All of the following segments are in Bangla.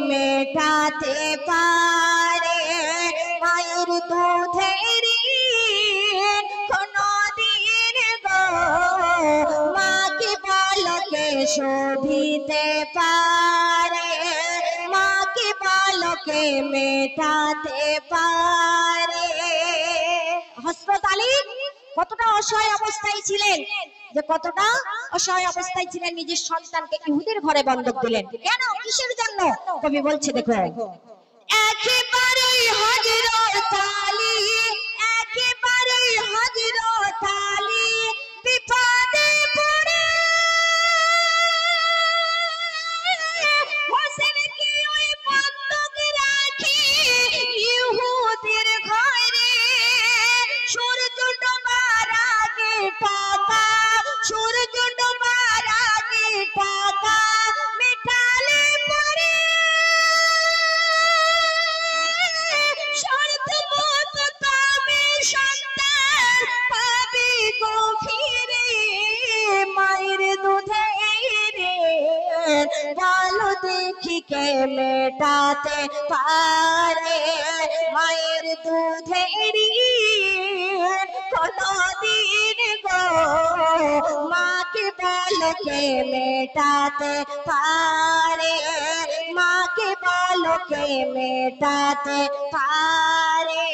মেটাতে পারে মায়ের দুধের কোনদিন গো মাকে বলকে শোভিতে পারে মাকে বলকে মেটাতে পারে। হযরত আলী কতটা অসহায় অবস্থায় ছিলেন, যে কতটা অসহায় অবস্থায় ছিলেন, নিজের সন্তানকে ইহুদির ঘরে বন্ধক দিলেন। কেন, কিসের জন্য? কবি বলছে দেখো, একেবারেই হযরত আলী, একেবারেই হযরত আলী বিপদে পড়ে হোসেনকে ওই বন্ধক রাখি ইহুদির ঘরে। সূর্য ডোবার আগে টাকা, সূর্য ডোবার আগে টাকা মেটালে পরে স্বার্থবোধ তবে সন্তান পাবে গো ফিরে মায়ের দুধের বলো দেখি কে মেটাতে পারে মায়ের দুধের কোনদিন গো মাকে বলকে মেটাতে পারে মাকে বলকে মেটাতে পারে।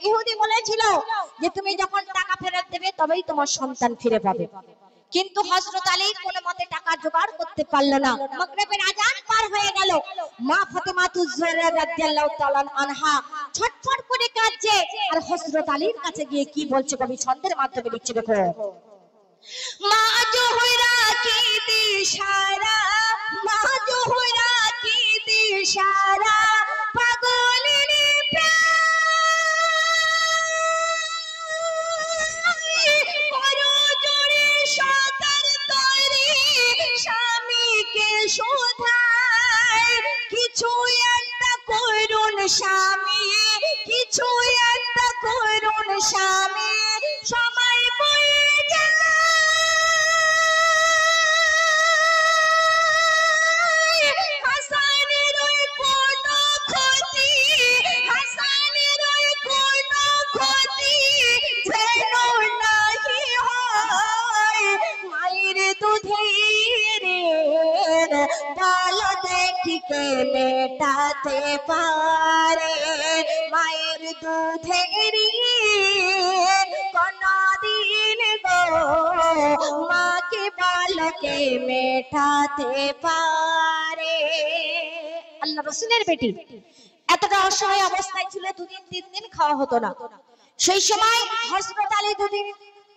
ইহুদি বলেছিল যে তুমি যখন টাকা ফেরত দেবে তবেই তোমার সন্তান ফিরে পাবে, কিন্তু হযরত আলী কোনো মতে টাকা জোগাড় করতে পারল না। মাগরিবের আযান পার হয়ে গেল, মা ফাতেমাতুজ জোহরা রাদিয়াল্লাহু তাআলা আনহা ছটফট করে কাঁদছে, আর হযরত আলীর কাছে গিয়ে কি বলছে কবি ছন্দের মাধ্যমে লিখছে দেখো, মা জোহরা কি দিশারা, মা জোহরা কি দিশারা পাগলের স্বামীকে শোধায় কিছু একটা করুন স্বামী, কিছু একটা করুন স্বামী সময় বয়ে যায় হাসানের ওই কোনো ক্ষতি, হাসানের ওই কোনো ক্ষতি যেন নাহি হয় মায়ের দুধের বলো দেখি কে মেটাতে পারে মায়ের দুধের কোনদিন গো মাকে বলকে মেটাতে পারে। আল্লাহ রাসূলের বেটি এতটা অসহায় অবস্থায় ছিল, দুদিন তিন দিন খাওয়া হতো না। সেই সময় হযরত আলী দুদিন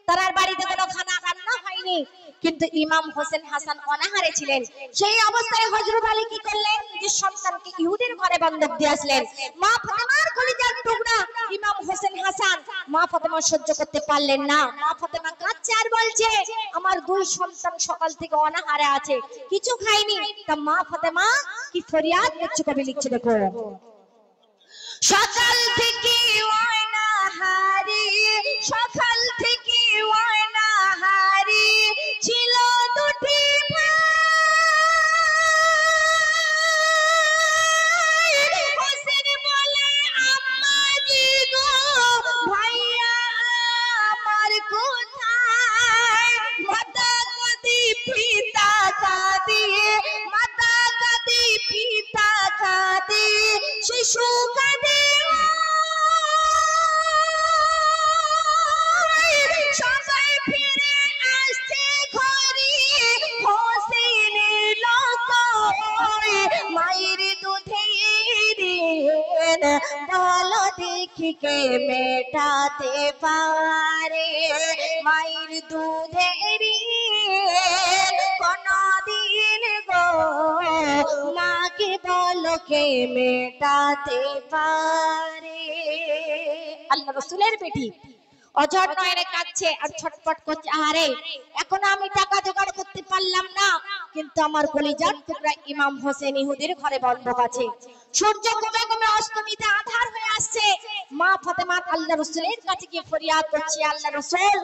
তার বাড়িতে কোনো খানা রান্না হয়নি, কিন্তু ইমাম হোসেন হাসান অনাহারে ছিলেন। সেই অবস্থায় হযরত আলী কি করলেন, যে সন্তানকে ইহুদির ঘরে বন্ধক দিয়ে আসলেন। মা ফাতেমার কলিজার টুকরা ইমাম হোসেন হাসান, মা ফাতেমা সহ্য করতে পারলেন না। মা ফাতেমা কাঁদছে আর বলছে আমার দুই সন্তান সকাল থেকে অনাহারে আছে, কিছু খায়নি। তা মা ফাতেমা কি ফরিয়াদ করছে কবি লিখছে দেখো, সকাল থেকে অনাহারে, সকাল থেকে অনাহারে ছিল দুটি ভাই, হোসেন বলে আম্মা জি গো ভাইয়া আমার কোথায়, মাতা কাঁদি পিতা কাঁদি, মাতা কাঁদি পিতা কাঁদি, শিশু কাঁদে সবাই ফিরে আসছে ঘরে হোসেনের লোক মায়ের দুধের বলো দেখি কে মেটাতে পারে মায়ের দুধের কোনদিন গো মাকে বলো কে মেটাতে পারে। আল্লাহ রাসূলের বেটি অঝর নয়নে কাঁদছে আর ছটফট করছে, আরে এখন আমি টাকা জোগাড় করতে পারলাম না, কিন্তু আমার কলিজার টুকরা ইমাম হোসেন ইহুদির ঘরে বন্ধক আছে। সূর্য কমে কমে অস্তমিতে আঁধার হয়ে আসছে। মা ফাতেমা আল্লাহ রাসূলের কাছে গিয়ে ফরিয়াদ করছে, আল্লাহ রাসূল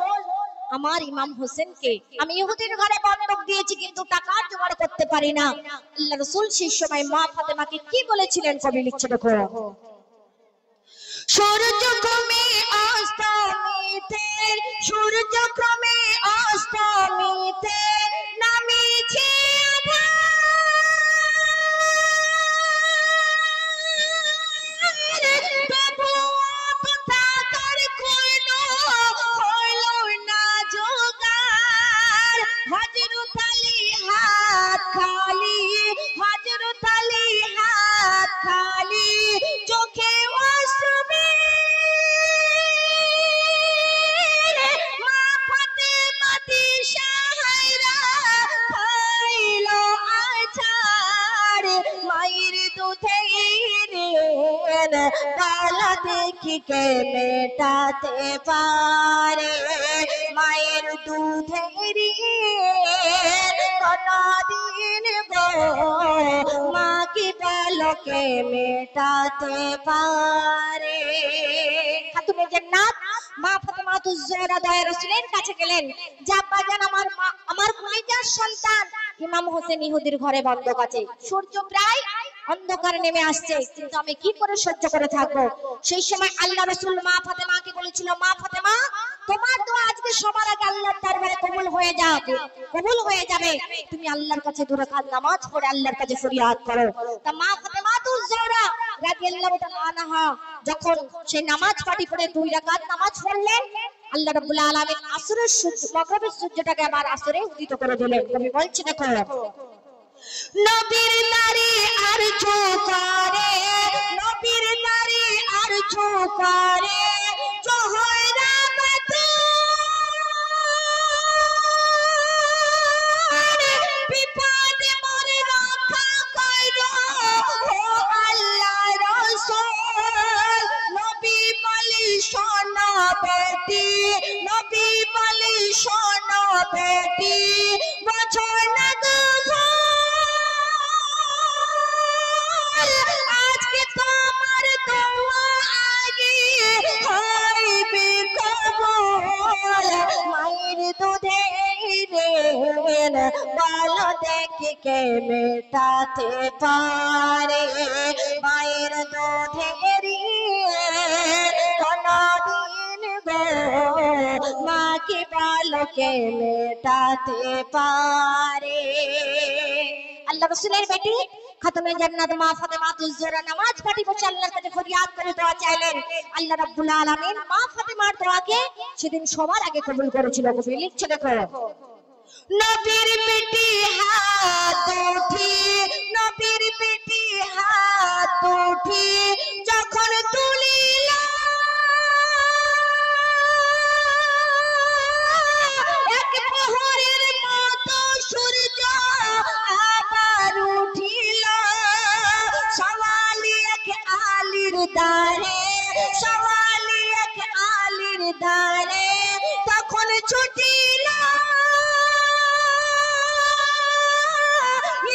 আমার ইমাম হোসেনকে আমি ইহুদির ঘরে বন্ধক দিয়েছি, কিন্তু টাকা জোগাড় করতে পারি না। আল্লাহ রাসূল সেই সময় মা ফাতেমাকে কি বলেছিলেন, কবি লিখছে দেখো। সূর্য ক্রমে অস্তমিতে, সূর্য ক্রমে অস্তমিতে নামিছে ডালা দেখি কে মেটাতে পারে, মায়ের দুধেরি কোনদিন গো মা কি বলকে মেটাতে পারে। খাতুনে জান্নাত মা ফাতেমাতুজ জোহরা দয়া রাসূলের কাছে গেলেন, জাব্বা জান আমার কয়টা সন্তান? ইমাম হোসেন ইহুদির ঘরে বন্ধক আছে, সূর্য প্রায় অন্ধকার নেমে আসছে, কিন্তু আমি কি করে সহ্য করে থাকবো? সেই সময় আল্লাহ রাসূল মা ফাতেমাকে বলেছিল, মা ফাতেমা তোমার দোয়া আজকে সবার আগে আল্লাহর দরবারে কবুল হয়ে যাবে, কবুল হয়ে যাবে। তুমি আল্লাহর কাছে 2 রাকাত নামাজ পড়ে আল্লাহর কাছে ফরিয়াদ করো। তা মা ফাতেমাতুজ জোহরা রাদিয়াল্লাহু তাআলা আনহা যখন সেই নামাজ পাঠি পড়ে 2 রাকাত নামাজ পড়লেন, আল্লাহ রাব্বুল আলামিন আসরের সূর্য মাগরিবের সূর্যটাকে আবার আসরে উদিত করে দিলেন। কবি বলছে দেখো, নবীর নারী আর ঝোকারে, নবীর নারী আর ঝোকারে জোহরা বিপদে মরে রক্ষা কইরো ও আল্লাহ রাসূল। নবী বলি শোনো বেটি, নবী বলি শোনো বেটি, বোঝো না গো আজকে তোমার দোয়া আগে হইবে কবুল। মায়ের দুধের বলো দেখি কে মেটাতে পারে, মায়ের দুধের কোনদিন গো মা কি বলো কে মেটাতে পারে। আল্লাহ রাসূলের বেটি খাতুনে জান্নাত মা ফাতেমাতুজ জোহরা নামাজ পাঠি বসে আল্লাহর কাছে ফরিয়াদ করে দোয়া চাইলেন। আল্লাহ রাব্বুল আলামিন মা ফাতেমার দোয়াকে সেদিন সবার আগে কবুল করেছিল। কবি লিখছে দেখো, নবীর বেটি হাত উঠি, নবীর বেটি হাত উঠি যখন তুলিল এক প্রহরের মতো সূর্য আবার উঠিল, সওয়ালি এক আলীর দ্বারে, সওয়ালি এক আলীর দ্বারে তখন ছুটিল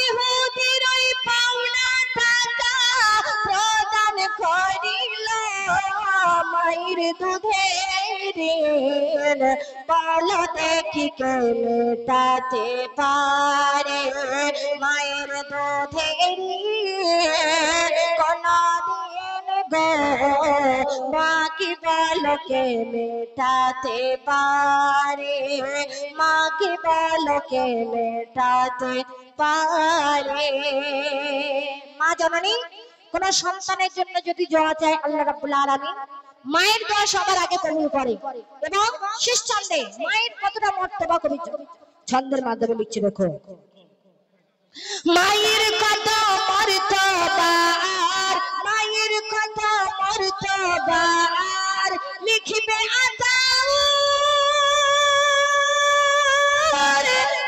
ইহুদির ওই পাওনা টাকা প্রদান করিল। মায়ের দুধের বলো দেখি কে মেটাতে পারে, মায়ের দুধের কোনদিন গো মা কি বলো কে মেটাতে পারে, মা কি বলো কে মেটাতে পারে। মা জননী কোন সন্তানের জন্য যদি দোয়া চায় আল্লাহ রাব্বুল আলামিন মায়ের দোয়া সবার আগে কবুল করে, এবং শেষ ছন্দে মায়ের কতটা মর্তবা কবি ছন্দের মাধ্যমে লিখছে দেখো, মায়ের কত মর্তবা আর, মায়ের কত মর্তবা আর লিখবে আতাউ,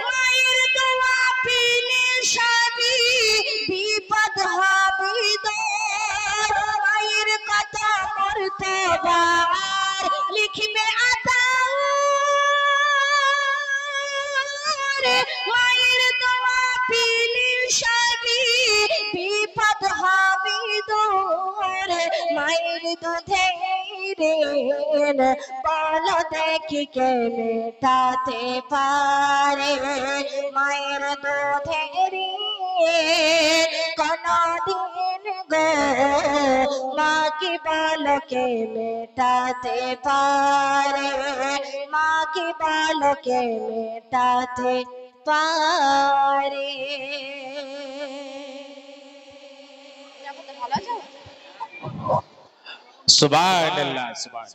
মায়ের দোয়া পেলে সবই বিপদ হবে দূর। মায়ের কত মর্তবা আর লিখবে আতাউ, মায়ের দোয়া পেলে সবই বিপদ হবে দূর। মায়ের দুধের ঋণ বলো দেখি কে মেটাতে পারে মায়ের দুধের ঋণ কোনদিন গো মা কি বলো কে মেটাতে পারে মা কি বলো কে মেটাতে পারে। সুবহানাল্লাহ সুবহান